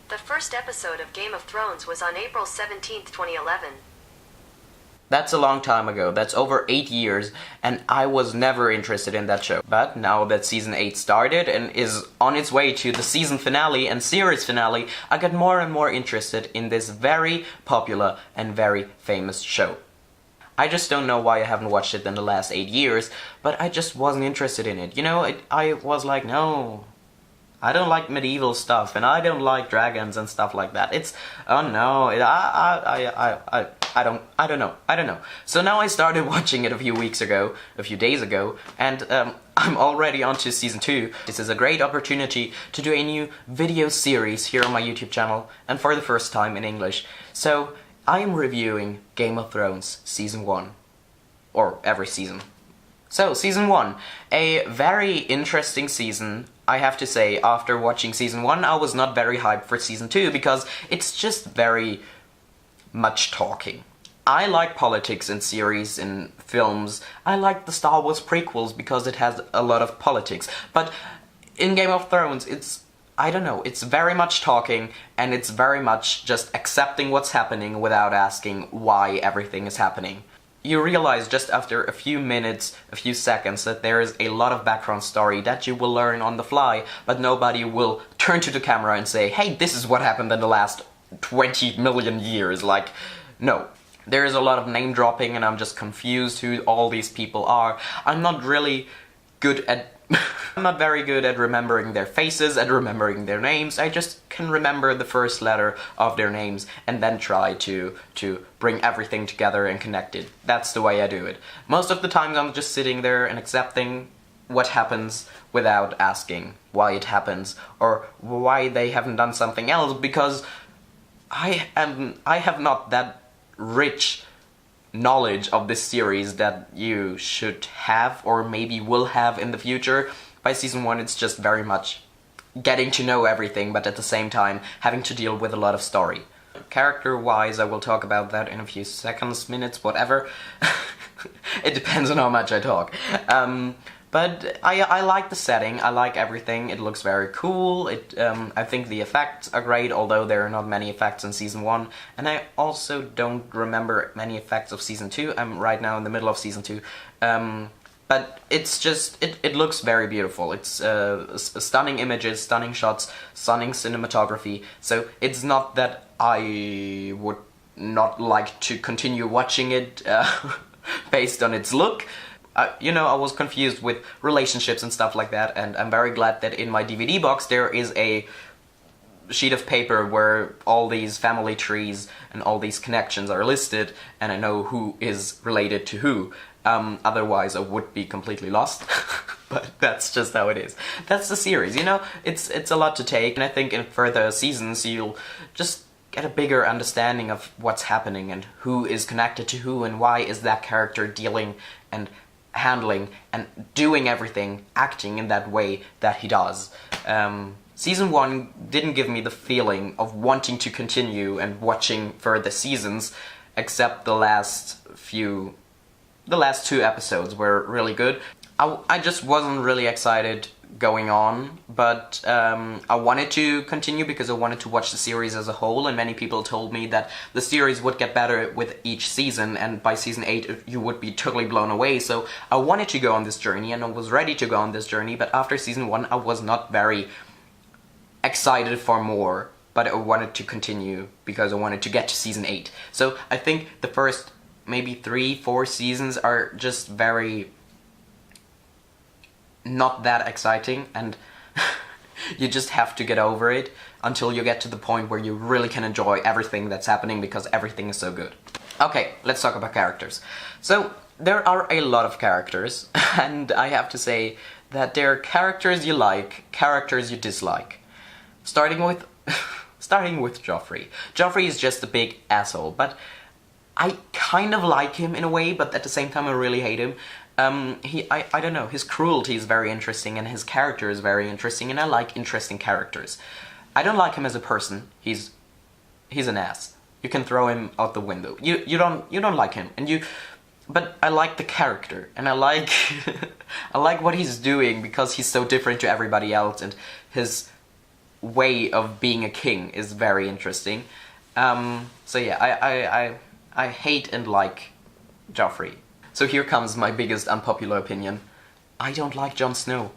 The first episode of Game of Thrones was on April 17th, 2011. That's a long time ago. That's over 8 years, and I was never interested in that show. But now that season 8 started and is on its way to the season finale and series finale, I got more and more interested in this very popular and very famous show. I just don't know why I haven't watched it in the last 8 years, but I just wasn't interested in it. You know, I was like, no, I don't like medieval stuff, and I don't like dragons and stuff like that. It's, oh no, I don't know. So now I started watching it a few days ago, and I'm already on to season 2. This is a great opportunity to do a new video series here on my YouTube channel, and for the first time in English. So I am reviewing Game of Thrones season 1, or every season. So, season 1, a very interesting season. I have to say, after watching season 1, I was not very hyped for season 2, because it's just very much talking. I like politics in series, in films. I like the Star Wars prequels because it has a lot of politics. But in Game of Thrones, I don't know, it's very much talking, and it's very much just accepting what's happening without asking why everything is happening. You realize just after a few minutes, a few seconds, that there is a lot of background story that you will learn on the fly, but nobody will turn to the camera and say, hey, this is what happened in the last 20 million years. Like, no. There is a lot of name dropping, and I'm just confused who all these people are. I'm not really good at... I'm not very good at remembering their faces and remembering their names. I just can remember the first letter of their names and then try to bring everything together and connect it. That's the way I do it. Most of the times I'm just sitting there and accepting what happens without asking why it happens or why they haven't done something else, because I have not that rich knowledge of this series that you should have or maybe will have in the future. By season 1 it's just very much getting to know everything, but at the same time having to deal with a lot of story. Character-wise, I will talk about that in a few seconds, minutes, whatever. It depends on how much I talk. But I like the setting, I like everything, it looks very cool, I think the effects are great, although there are not many effects in season 1, and I also don't remember many effects of season 2, I'm right now in the middle of season 2, but it's just, it looks very beautiful, it's stunning images, stunning shots, stunning cinematography, so it's not that I would not like to continue watching it based on its look. You know, I was confused with relationships and stuff like that, and I'm very glad that in my DVD box there is a sheet of paper where all these family trees and all these connections are listed, and I know who is related to who. Otherwise I would be completely lost. But that's just how it is. That's the series, you know, it's a lot to take, and I think in further seasons you'll just get a bigger understanding of what's happening and who is connected to who and why is that character dealing and handling and doing everything, acting in that way that he does. Season 1 didn't give me the feeling of wanting to continue and watching further seasons, except the last 2 episodes were really good. I just wasn't really excited going on, but I wanted to continue because I wanted to watch the series as a whole, and many people told me that the series would get better with each season, and by season 8 you would be totally blown away, so I wanted to go on this journey, and I was ready to go on this journey, but after season 1 I was not very excited for more, but I wanted to continue because I wanted to get to season 8. So I think the first maybe 3-4 seasons are just very not that exciting, and you just have to get over it until you get to the point where you really can enjoy everything that's happening, because everything is so good. Okay, let's talk about characters. So, there are a lot of characters, and I have to say that there are characters you like, characters you dislike. Starting with Joffrey. Joffrey is just a big asshole, but I kind of like him in a way, but at the same time I really hate him. I don't know, his cruelty is very interesting, and his character is very interesting, and I like interesting characters. I don't like him as a person. He's an ass. You can throw him out the window. You don't like him, but I like the character, and I like I like what he's doing, because he's so different to everybody else, and way of being a king is very interesting. So yeah, I hate and like Joffrey. So here comes my biggest unpopular opinion. I don't like Jon Snow.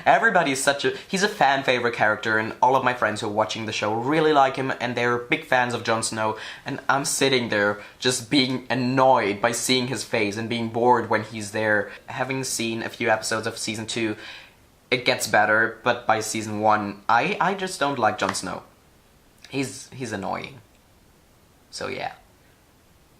Everybody is he's a fan favorite character, and all of my friends who are watching the show really like him, and they're big fans of Jon Snow, and I'm sitting there just being annoyed by seeing his face and being bored when he's there. Having seen a few episodes of season 2, it gets better, but by season 1, I just don't like Jon Snow. He's annoying. So yeah.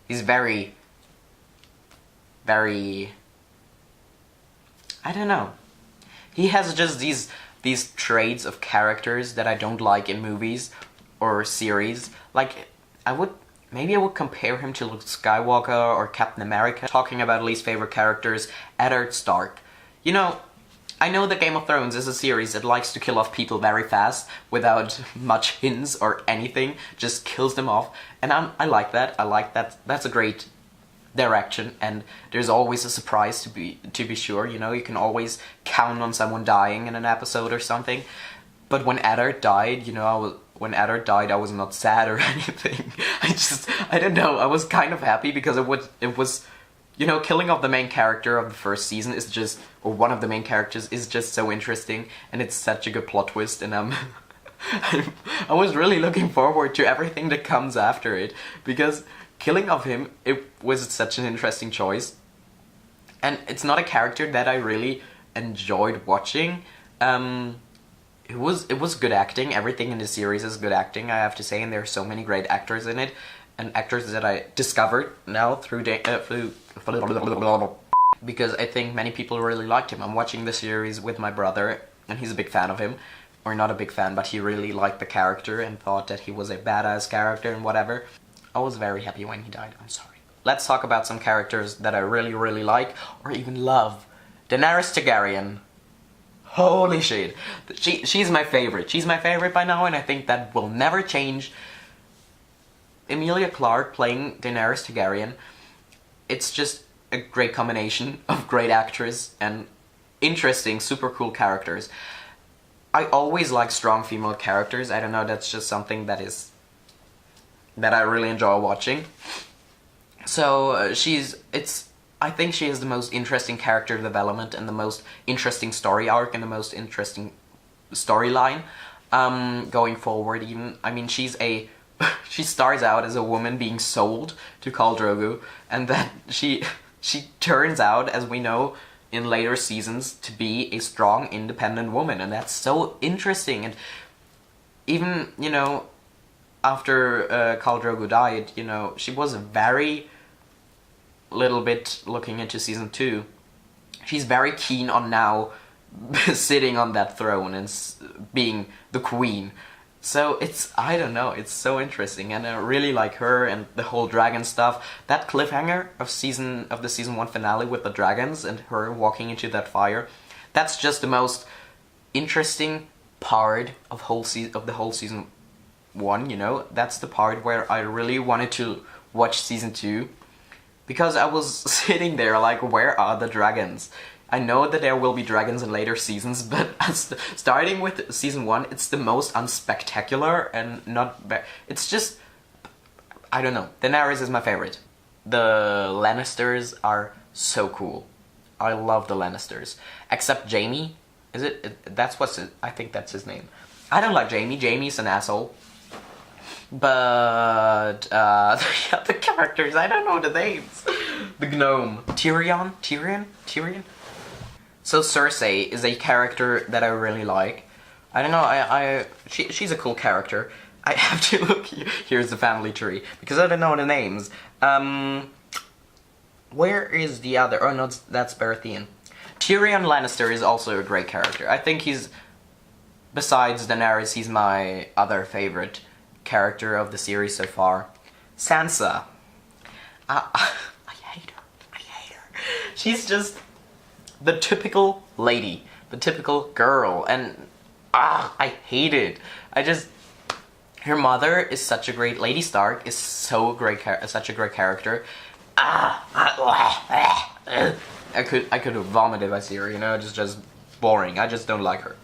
He's very, I don't know. He has just these traits of characters that I don't like in movies or series. Like, maybe I would compare him to Luke Skywalker or Captain America. Talking about least favorite characters, Eddard Stark. You know, I know that Game of Thrones is a series that likes to kill off people very fast, without much hints or anything, just kills them off, and I like that. I like that. That's a great direction, and there's always a surprise to be sure. You know, you can always count on someone dying in an episode or something. But when Eddard died, you know, I was not sad or anything. I don't know. I was kind of happy because it was, you know, killing off the main character of the first season is just, or one of the main characters is just so interesting, and it's such a good plot twist, and I was really looking forward to everything that comes after it, because killing of him, it was such an interesting choice. And it's not a character that I really enjoyed watching. It was good acting. Everything in the series is good acting, I have to say, and there are so many great actors in it, and actors that I discovered now through because I think many people really liked him. I'm watching the series with my brother, and he's a big fan of him. Or not a big fan, but he really liked the character and thought that he was a badass character and whatever. I was very happy when he died. I'm sorry. Let's talk about some characters that I really, really like, or even love. Daenerys Targaryen. Holy shit. She's my favorite. She's my favorite by now, and I think that will never change. Emilia Clarke playing Daenerys Targaryen. It's just a great combination of great actors and interesting, super cool characters. I always like strong female characters. I don't know, that's just something that I really enjoy watching. So I think she has the most interesting character development and the most interesting story arc and the most interesting storyline going forward. Even, I mean, she starts out as a woman being sold to Khal Drogo, and then she turns out, as we know in later seasons, to be a strong, independent woman, and that's so interesting. And even, you know, after Khal Drogo died, you know, she was very little bit looking into season 2. She's very keen on now sitting on that throne and being the queen. So I don't know, it's so interesting, and I really like her and the whole dragon stuff. That cliffhanger of the season 1 finale with the dragons and her walking into that fire, that's just the most interesting part of the whole season 1, you know. That's the part where I really wanted to watch season 2, because I was sitting there like, where are the dragons? I know that there will be dragons in later seasons, but starting with season 1, it's the most unspectacular and it's just, I don't know. Daenerys is my favorite. The Lannisters are so cool. I love the Lannisters. Except Jaime. Is it? I think that's his name. I don't like Jaime. Jaime's an asshole. But the other characters, I don't know the names. The gnome. Tyrion? So Cersei is a character that I really like. I don't know, she's a cool character. I have to look, here's the family tree, because I don't know the names. Where is the other? Oh no, that's Baratheon. Tyrion Lannister is also a great character. I think besides Daenerys, he's my other favorite character of the series so far. Sansa. I hate her. She's just the typical lady, the typical girl, and I hate it. Her mother is such a great, Lady Stark is such a great character. I could vomit if I see her, you know, it's just boring. I just don't like her.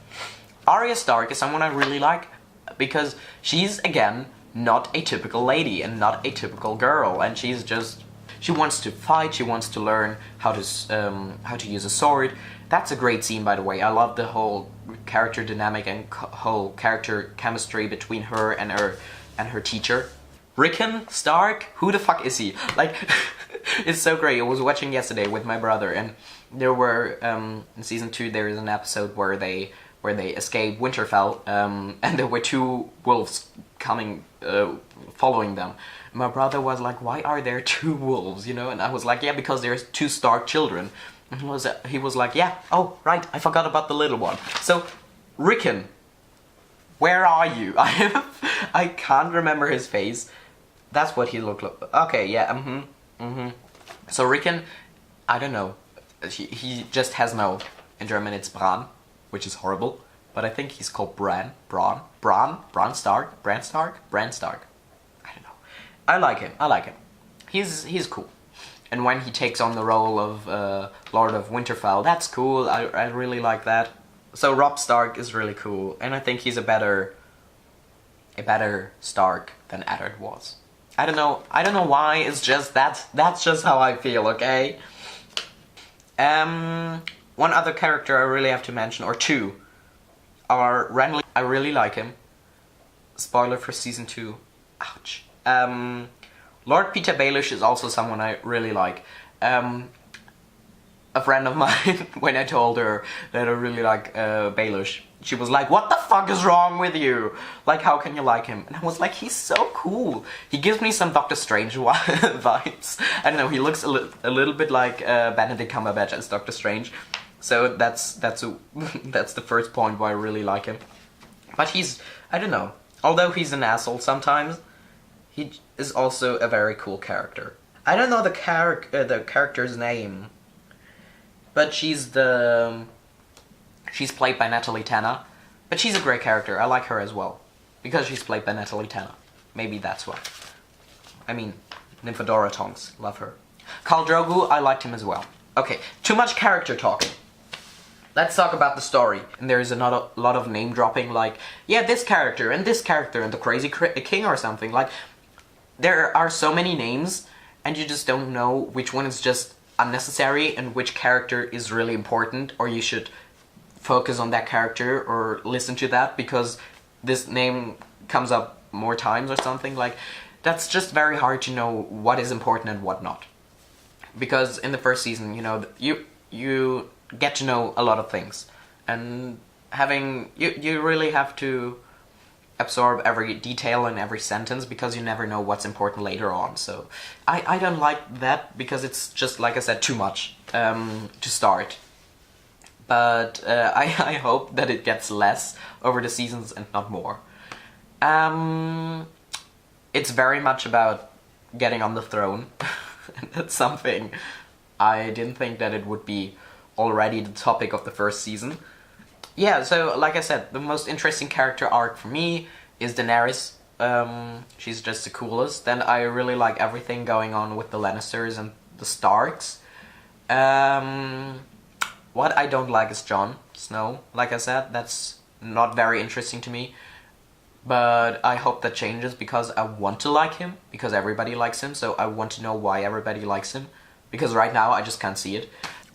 Arya Stark is someone I really like because she's, again, not a typical lady and not a typical girl, and she wants to fight, she wants to learn how to use a sword. That's a great scene, by the way. I love the whole character dynamic and whole character chemistry between her and her teacher. Rickon Stark? Who the fuck is he? Like, it's so great. I was watching yesterday with my brother, and there were, in season 2, there is an episode where they escape Winterfell, and there were 2 wolves coming, following them. My brother was like, why are there 2 wolves, you know? And I was like, yeah, because there's 2 Stark children. And he was like, yeah, oh, right, I forgot about the little one. So, Rickon, where are you? I can't remember his face. That's what he looked like. Okay, yeah, So Rickon, I don't know. He just has no, in German it's Bran, which is horrible. But I think he's called Bran Stark. I don't know. I like him. He's cool. And when he takes on the role of Lord of Winterfell, that's cool. I really like that. So Robb Stark is really cool, and I think he's a better Stark than Eddard was. I don't know why. It's just that's just how I feel. Okay. One other character I really have to mention, or 2, are Renly. I really like him. Spoiler for season 2. Ouch. Lord Peter Baelish is also someone I really like. A friend of mine, when I told her that I really like Baelish, she was like, what the fuck is wrong with you? Like, how can you like him? And I was like, he's so cool. He gives me some Doctor Strange vibes. I don't know, he looks a little bit like Benedict Cumberbatch as Doctor Strange. So that's the first point why I really like him. But he's, I don't know, although he's an asshole sometimes, he is also a very cool character. I don't know the character's name, but she's played by Natalie Tana. But she's a great character. I like her as well, because she's played by Natalie Tana. Maybe that's why. I mean, Nymphadora Tonks, love her. Khal Drogo, I liked him as well. Okay, too much character talking. Let's talk about the story. And there is a lot of name dropping, like, yeah, this character and the crazy king or something. Like, there are so many names, and you just don't know which one is just unnecessary and which character is really important, or you should focus on that character or listen to that because this name comes up more times or something. Like, that's just very hard to know what is important and what not. Because in the first season, you know, you get to know a lot of things, and you really have to absorb every detail and every sentence because you never know what's important later on. So I don't like that because it's just, like I said, too much to start. But I hope that it gets less over the seasons and not more. It's very much about getting on the throne. And that's something I didn't think that it would be already the topic of the first season. Yeah, so like I said, the most interesting character arc for me is Daenerys. She's just the coolest. Then I really like everything going on with the Lannisters and the Starks. What I don't like is Jon Snow. Like I said, that's not very interesting to me. But I hope that changes because I want to like him, because everybody likes him, so I want to know why everybody likes him. Because right now I just can't see it.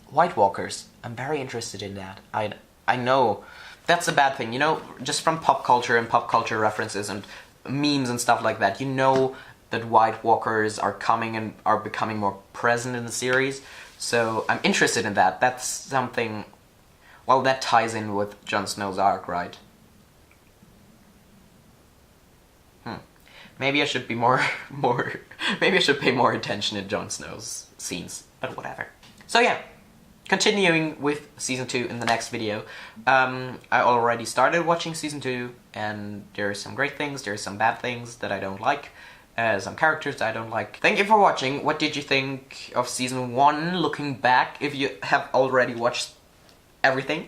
White Walkers, I'm very interested in that. I know that's a bad thing, you know, just from pop culture and pop culture references and memes and stuff like that, you know that White Walkers are coming and are becoming more present in the series. So I'm interested in that. That's something, well, that ties in with Jon Snow's arc, right? Maybe I should be maybe I should pay more attention to Jon Snow's scenes, but whatever. So yeah, continuing with Season 2 in the next video. I already started watching Season 2, and there are some great things, there are some bad things that I don't like, some characters I don't like. Thank you for watching. What did you think of Season 1, looking back, if you have already watched everything?